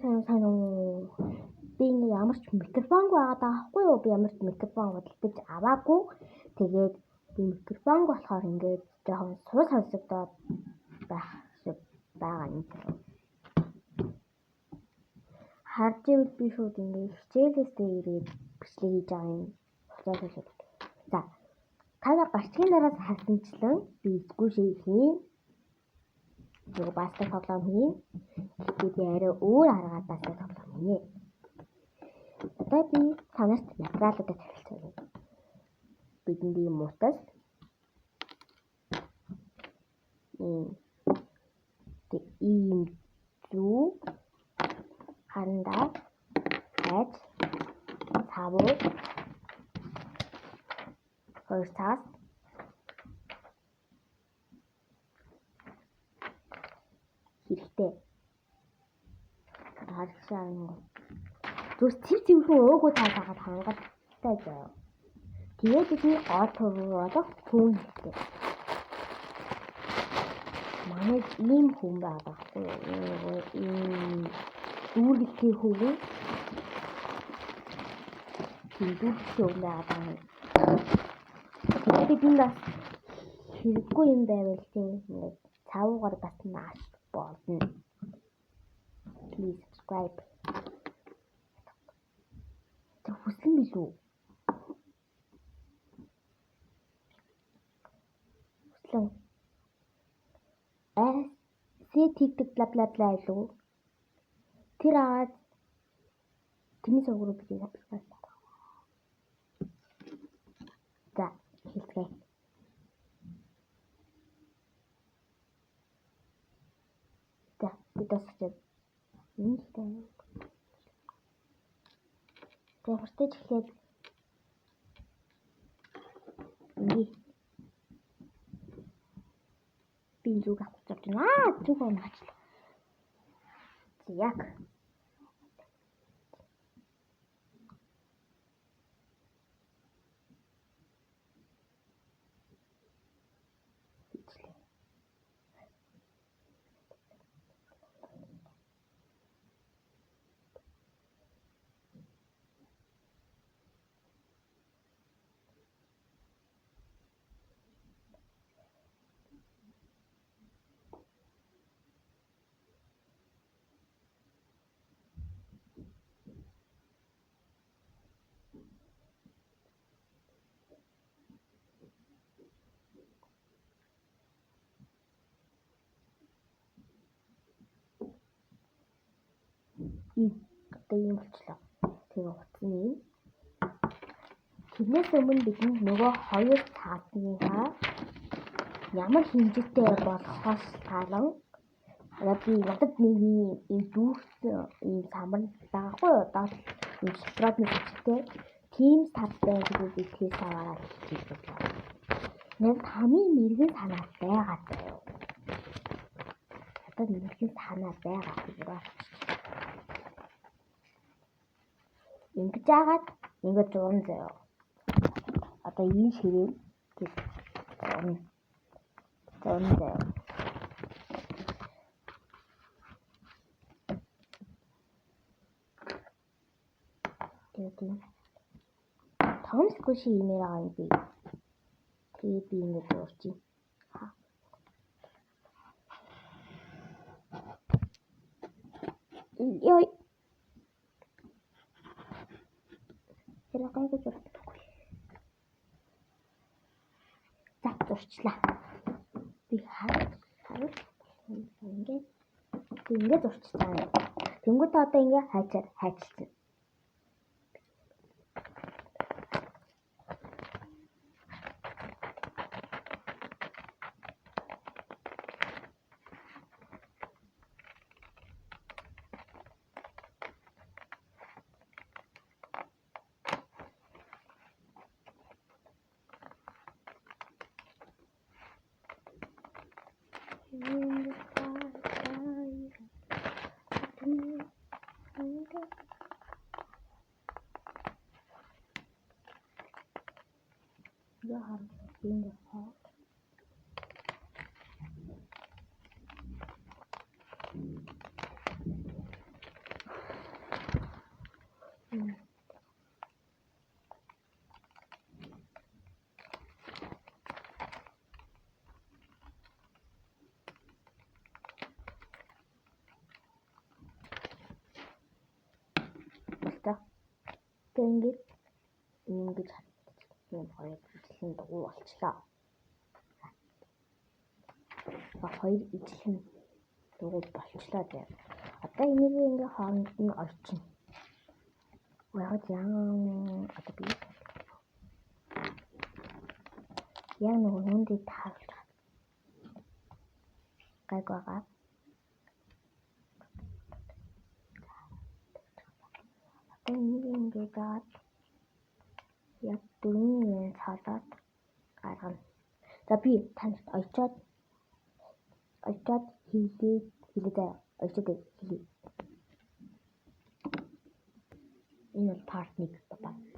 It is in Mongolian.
сайн уу. Би ингээ ямар ч микрофонг байгаа даахгүй юу? Би ямар ч микрофон худалдаж аваагүй. Тэгээд би микрофонг болохоор ингээ жоохон суу сонсогдоод байх шиг байгаа юм. Харж ивэл би шууд ингээ хичээлээсээ ирээд бичлэг хийж байгаа юм. За. Та гарчгийн дараас хасанчлан би скушээ хийн. Нэг баста тоглоом хийн. Тэгээд би арай өөр аргаар баста тоглоом хийнэ. Одоо би танарт материалуудыг танилцуулъя. Бидний мутас ийм зүү хандаа хайж цавуу хөртас хэрэгтэй. Харагшаа нэг зүс цэвхэн өөгөө таагаад хангалттай заяа. Тэгээд бидний гол төв болох хүн хэрэгтэй. Манай ийм хүн байгаа. Ийм дүүргэлтэй хүн. Дүүргэлтэй хүн байгаа. Тэгээд энэ бас хэрэггүй юм байвал тийм ингээд цаавуугаар бас нааш болно. Please subscribe. Тэр хүслэн билүү? Хүслэн. TikTok бла илүү. Тэр аваад тэний сувруу би subscribe. За, хэлцгээе. За, би тасчих. Инстаграм. Тэгээд хүртэж эхлээд би зүг авах гэж байна. Зүг оноочлаа. Яг. Одоо юм болчлоо. Тэгээ утсан юм. Тэрнээс өмнө бидний нөгөө хоёр цаасныхаа ямар хэмжээтэй болохоос талан би надад нэг юм дүүрсэн юм самар байхгүй юу? Одоо юм шоколадны хүчтэй тийм савтай гэдэг би тийс аваад хийж байна. Нэг хамгийн мэрэгэн санаа байгаа заяа. Одоо мэрэгэн санаа байгаа гэдэг. Ингэж яагаад ингэж зурн заяа. Одоо ийм ширээн гэж зурн заяа. Тэгээд том скуши имээр байгаа юм би. Тэгээд би ингэж зурчих. Йой. Тэр гайгүй зурчихгүй. За зурчлаа. Би хараад ингээд зурчихсан. Тэнгүүд одоо ингээд хайчилсан. Тэгээ ингээд ингэж ийм хоёр ижлэн дугуй болчлоо. Хоёр ижлэн дугуй болчлоо дээ. Одоо энийг ингээ хооронд нь орчин. Яг одоо би яг нэг хүндий тааруулж байгаа. Гайг байгаа. Одоо энийг ингээ дагаад яг 4-ийн цаалаад гаргана. За би танд очиод хэлээ. Очиод хэлээ. Энэ бол part 1 бабаа.